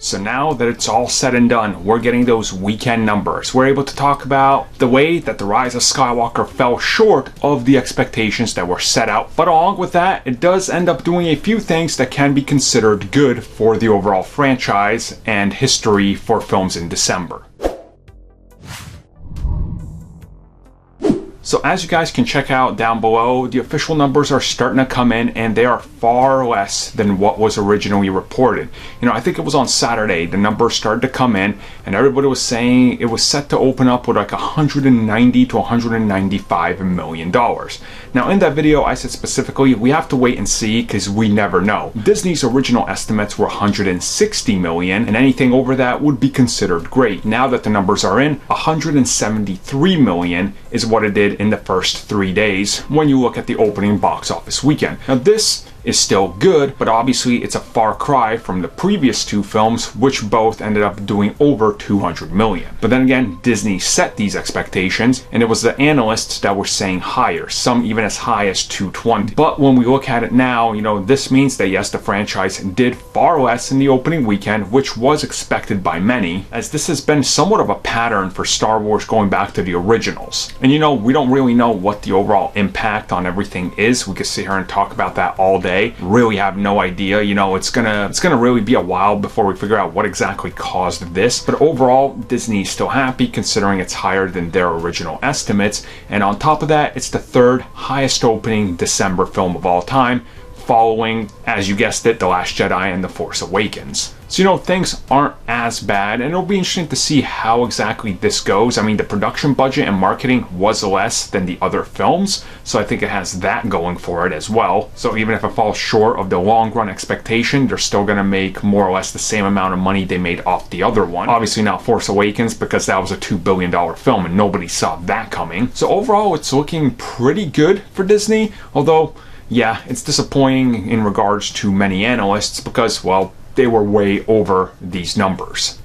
So now that it's all said and done, we're getting those weekend numbers. We're able to talk about the way that The Rise of Skywalker fell short of the expectations that were set out. But along with that, it does end up doing a few things that can be considered good for the overall franchise and history for films in December. So as you guys can check out down below, the official numbers are starting to come in and they are far less than what was originally reported. You know, I think it was on Saturday, the numbers started to come in and everybody was saying it was set to open up with like 190 to 195 million dollars. Now in that video, I said specifically, we have to wait and see because we never know. Disney's original estimates were 160 million and anything over that would be considered great. Now that the numbers are in, 173 million is what it did in the first 3 days when you look at the opening box office weekend. Now this is still good, but obviously it's a far cry from the previous two films, which both ended up doing over 200 million. But then again, Disney set these expectations and it was the analysts that were saying higher, some even as high as 220. But when we look at it now, you know, this means that yes, the franchise did far less in the opening weekend, which was expected by many, as this has been somewhat of a pattern for Star Wars going back to the originals. And you know, we don't really know what the overall impact on everything is. We could sit here and talk about that all day. Really have no idea. You know, it's gonna really be a while before we figure out what exactly caused this. But overall, Disney's still happy considering it's higher than their original estimates. And on top of that, it's the third highest opening December film of all time, following, as you guessed it, The Last Jedi and The Force Awakens. So, you know, things aren't as bad, and it'll be interesting to see how exactly this goes. I mean, the production budget and marketing was less than the other films, so I think it has that going for it as well. So even if it falls short of the long run expectation, they're still going to make more or less the same amount of money they made off the other one. Obviously not Force Awakens, because that was a $2 billion film and nobody saw that coming. So overall, it's looking pretty good for Disney, although, yeah, it's disappointing in regards to many analysts because, well, they were way over these numbers.